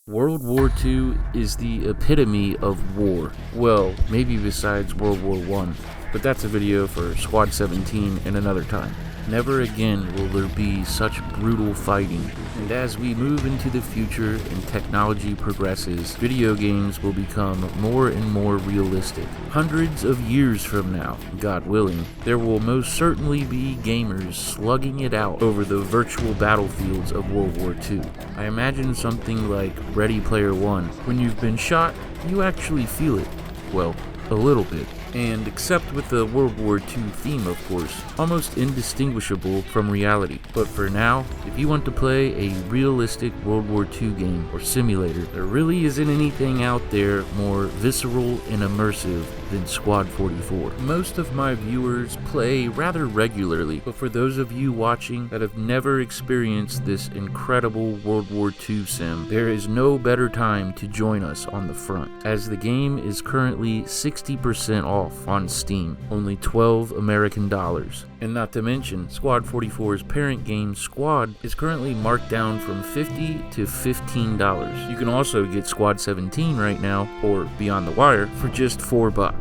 World War II is the epitome of war. Well, maybe besides World War I, but that's a video for Squad 17 in another time. Never again will there be such brutal fighting, and as we move into the future and technology progresses, video games will become more and more realistic. Hundreds of years from now, God willing, there will most certainly be gamers slugging it out over the virtual battlefields of World War II. I imagine something like Ready Player One. When you've been shot, you actually feel it. Well, a little bit. And except with the World War II theme, of course, almost indistinguishable from reality. But for now, if you want to play a realistic World War II game or simulator, there really isn't anything out there more visceral and immersive than Squad 44. Most of my viewers play rather regularly, but for those of you watching that have never experienced this incredible World War II sim, there is no better time to join us on the front, as the game is currently 60% off on Steam, only $12 American dollars. And not to mention, Squad 44's parent game, Squad, is currently marked down from $50 to $15. You can also get Squad 17 right now, or Beyond the Wire, for just $4.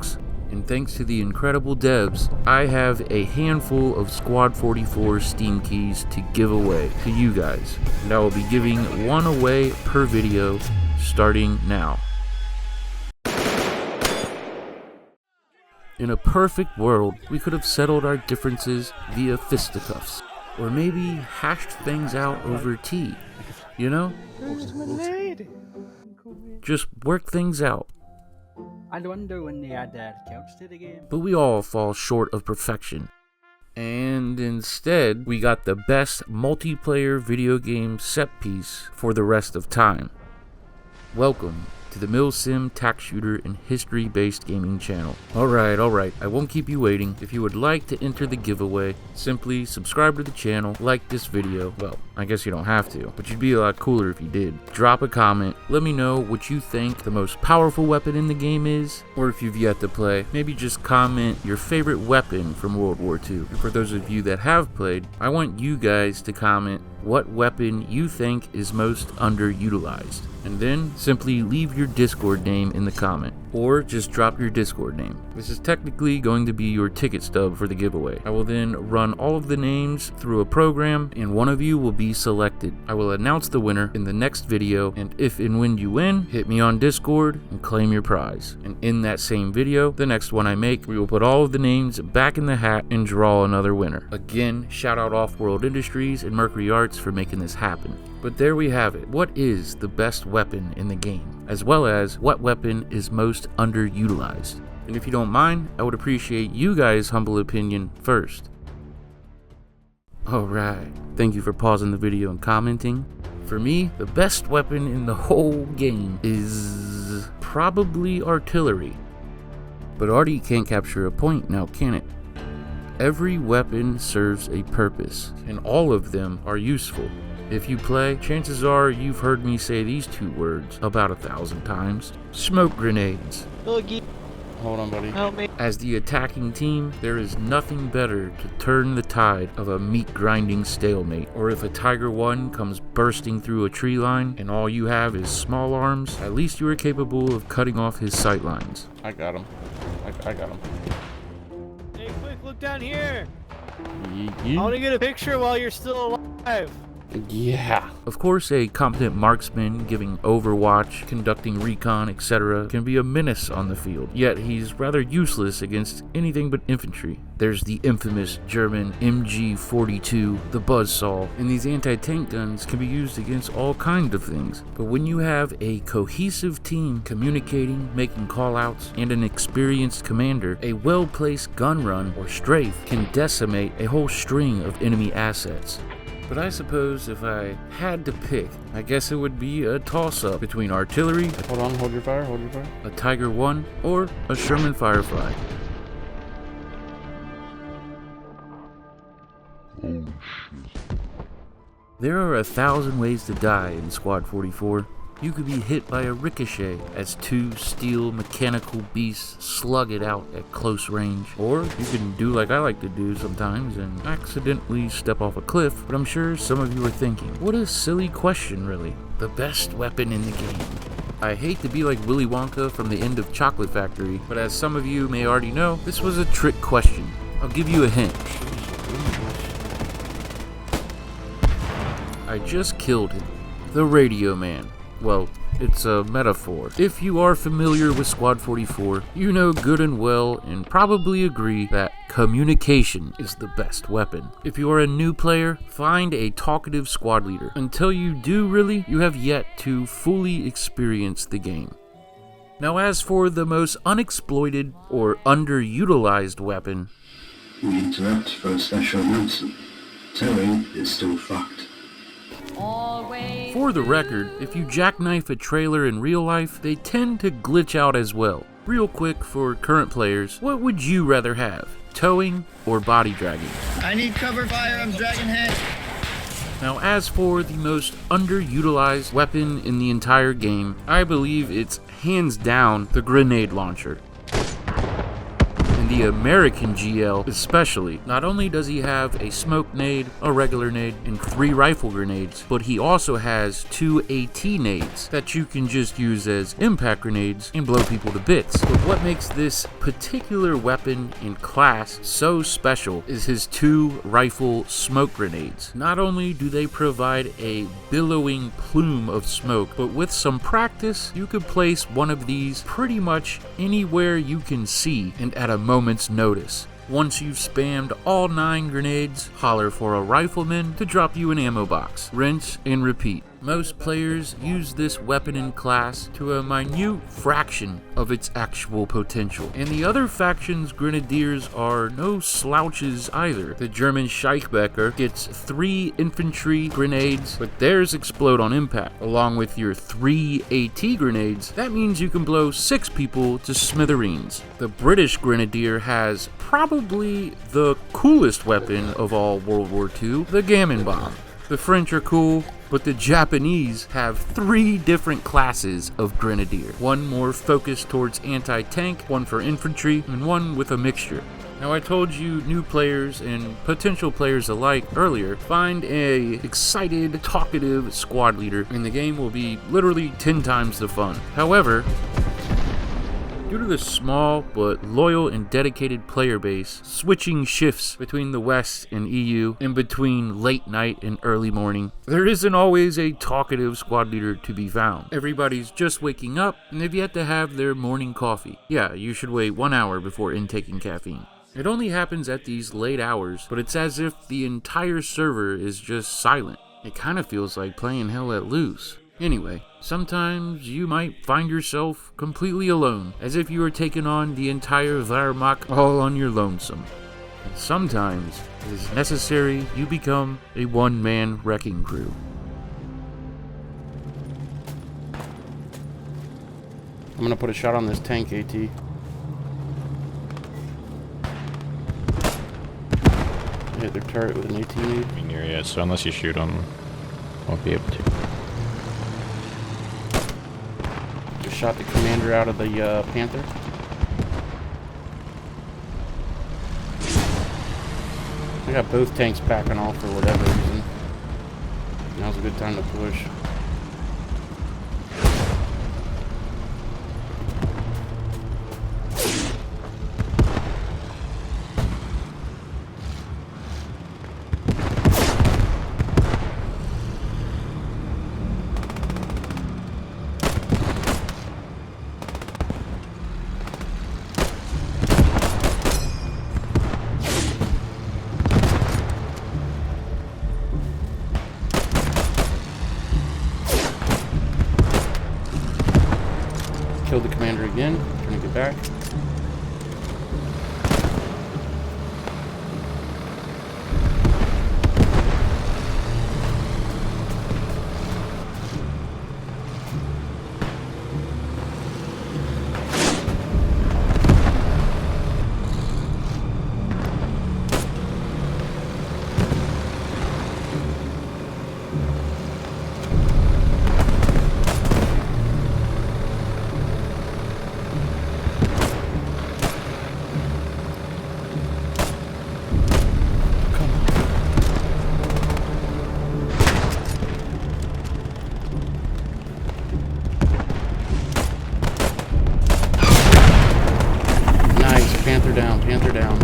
And thanks to the incredible devs, I have a handful of Squad 44 Steam keys to give away to you guys. And I will be giving one away per video, starting now. In a perfect world, we could have settled our differences via fisticuffs, or maybe hashed things out over tea, you know? Just work things out. I wonder when they add that couch to the game. But we all fall short of perfection. And instead, we got the best multiplayer video game set piece for the rest of time. Welcome to the Mil-Simp tack shooter and history-based gaming channel. Alright, I won't keep you waiting. If you would like to enter the giveaway, simply subscribe to the channel, like this video. Well, I guess you don't have to, but you'd be a lot cooler if you did. Drop a comment, let me know what you think the most powerful weapon in the game is, or if you've yet to play, maybe just comment your favorite weapon from World War II. And for those of you that have played, I want you guys to comment what weapon you think is most underutilized. And then simply leave your Discord name in the comment, or just drop your Discord name. This is technically going to be your ticket stub for the giveaway. I will then run all of the names through a program, and one of you will be selected. I will announce the winner in the next video, and if and when you win, hit me on Discord and claim your prize. And in that same video, the next one I make, we will put all of the names back in the hat and draw another winner. Again, shout out Off-World Industries and Mercury Arts for making this happen. But there we have it. What is the best weapon in the game? As well as what weapon is most underutilized? And if you don't mind, I would appreciate you guys' humble opinion first. Alright, thank you for pausing the video and commenting. For me, the best weapon in the whole game is probably artillery. But arty can't capture a point now, can it? Every weapon serves a purpose, and all of them are useful. If you play, chances are you've heard me say these two words about 1,000 times. Smoke grenades. Hold on, buddy. Help me. As the attacking team, there is nothing better to turn the tide of a meat-grinding stalemate. Or if a Tiger 1 comes bursting through a tree line and all you have is small arms, at least you are capable of cutting off his sight lines. I got him. I got him. Hey, quick, look down here. I Yeah. want to get a picture while you're still alive. Yeah. Of course, a competent marksman giving overwatch, conducting recon, etc. can be a menace on the field, yet he's rather useless against anything but infantry. There's the infamous German MG42, the buzzsaw, and these anti-tank guns can be used against all kinds of things. But when you have a cohesive team communicating, making callouts, and an experienced commander, a well-placed gun run or strafe can decimate a whole string of enemy assets. But I suppose if I had to pick, I guess it would be a toss-up between artillery, Hold on, hold your fire. a Tiger 1, or a Sherman Firefly. There are 1,000 ways to die in Squad 44. You could be hit by a ricochet as two steel mechanical beasts slug it out at close range. Or you can do like I like to do sometimes and accidentally step off a cliff, but I'm sure some of you are thinking, what a silly question really. The best weapon in the game. I hate to be like Willy Wonka from the end of Chocolate Factory, but as some of you may already know, this was a trick question. I'll give you a hint. I just killed him. The Radio Man. Well, it's a metaphor. If you are familiar with Squad 44, you know good and well and probably agree that communication is the best weapon. If you are a new player, find a talkative squad leader. Until you do really, you have yet to fully experience the game. Now as for the most unexploited or underutilized weapon, We interrupt for a special milsim. Towing is still fucked. for the record, if you jackknife a trailer in real life, they tend to glitch out as well. Real quick for current players, what would you rather have? Towing or body dragging? I need cover fire, I'm dragging head. Now as for the most underutilized weapon in the entire game, I believe it's hands down the grenade launcher. The American GL especially. Not only does he have a smoke nade, a regular nade, and 3 rifle grenades, but he also has 2 AT nades that you can just use as impact grenades and blow people to bits. But what makes this particular weapon in class so special is his 2 rifle smoke grenades. Not only do they provide a billowing plume of smoke, but with some practice, you could place one of these pretty much anywhere you can see and at a moment's notice. Once you've spammed all 9 grenades, holler for a rifleman to drop you an ammo box. Rinse and repeat. Most players use this weapon in class to a minute fraction of its actual potential. And the other faction's grenadiers are no slouches either. The German Scheichbecker gets 3 infantry grenades, but theirs explode on impact. Along with your 3 AT grenades, that means you can blow 6 people to smithereens. The British Grenadier has probably the coolest weapon of all World War II, the Gammon Bomb. The French are cool, but the Japanese have 3 different classes of grenadier. One more focused towards anti-tank, one for infantry, and one with a mixture. Now I told you new players and potential players alike earlier, find a excited, talkative squad leader and the game will be literally 10 times the fun. However, due to the small but loyal and dedicated player base, switching shifts between the West and EU, and between late night and early morning, there isn't always a talkative squad leader to be found. Everybody's just waking up and they've yet to have their morning coffee. Yeah, you should wait 1 hour before intaking caffeine. It only happens at these late hours, but it's as if the entire server is just silent. It kind of feels like playing hell let loose. Anyway, sometimes you might find yourself completely alone, as if you were taking on the entire Wehrmacht all on your lonesome. And sometimes, it is necessary you become a one-man wrecking crew. I'm gonna put a shot on this tank, AT. Hit their turret with an AT nade. In your area, so unless you shoot them, won't be able to. Just shot the commander out of the Panther. I got both tanks backing off for whatever reason. Now's a good time to push. Killed the commander again. Trying to get back. Panther down.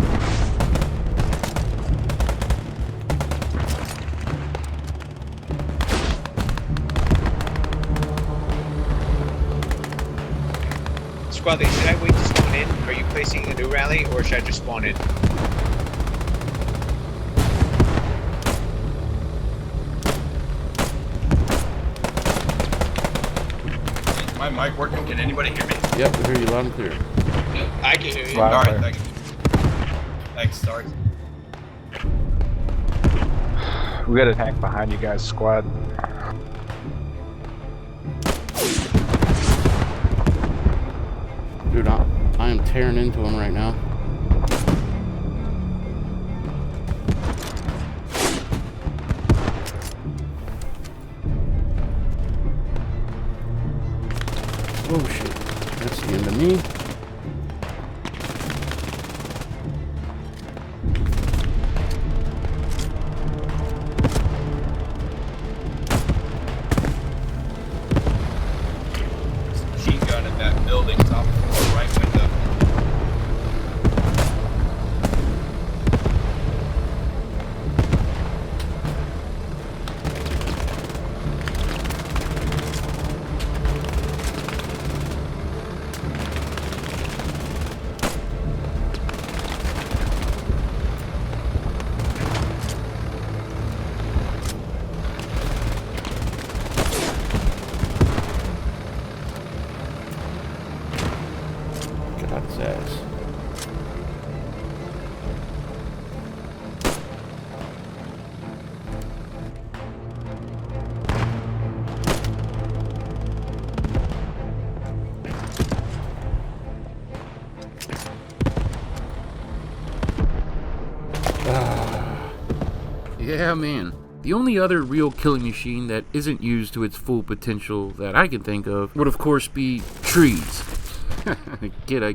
Squad lead, should I wait to spawn in? Are you placing a new rally, or should I just spawn in? Is my mic working? Can anybody hear me? Yep, I hear you loud and clear. I can hear you. Alright, thank you. Thanks, sorry. We got a tank behind you guys, squad. Dude, I am tearing into him right now. Oh shit, that's the end of me. Machine gun in that building, top floor, right window. Got his ass. Yeah, man. The only other real killing machine that isn't used to its full potential that I can think of would of course be trees. I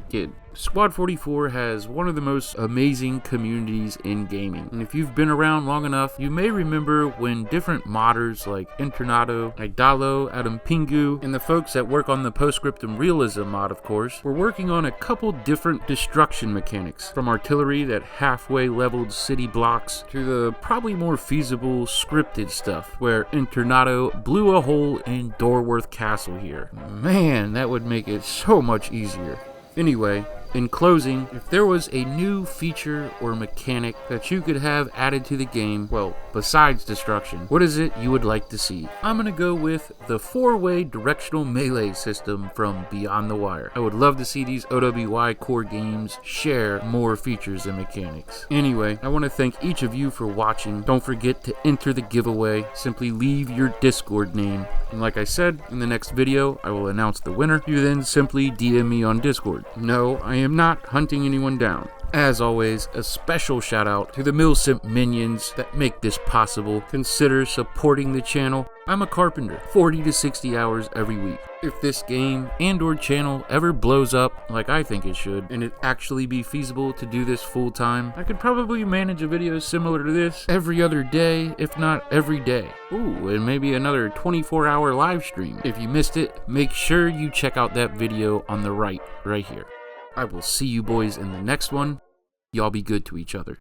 kid. Squad 44 has one of the most amazing communities in gaming, and if you've been around long enough, you may remember when different modders like Internado, Idalo, Adam Pingu, and the folks that work on the Postscriptum Realism mod, of course, were working on a couple different destruction mechanics, from artillery that halfway leveled city blocks to the probably more feasible scripted stuff, where Internado blew a hole in Dorworth Castle here. Man, that would make it so much easier. Anyway, in closing, if there was a new feature or mechanic that you could have added to the game, well, besides destruction, what is it you would like to see? I'm gonna go with the 4-way directional melee system from Beyond the Wire. I would love to see these OWY core games share more features and mechanics. Anyway, I want to thank each of you for watching. Don't forget to enter the giveaway. Simply leave your Discord name. And like I said, in the next video, I will announce the winner. You then simply DM me on Discord. No, I am not hunting anyone down. As always, a special shout out to the Mil-Simp minions that make this possible. Consider supporting the channel. I'm a carpenter, 40 to 60 hours every week. If this game and or channel ever blows up like I think it should, and it actually be feasible to do this full time, I could probably manage a video similar to this every other day, if not every day. Ooh, and maybe another 24-hour live stream. If you missed it, make sure you check out that video on the right here. I will see you boys in the next one. Y'all be good to each other.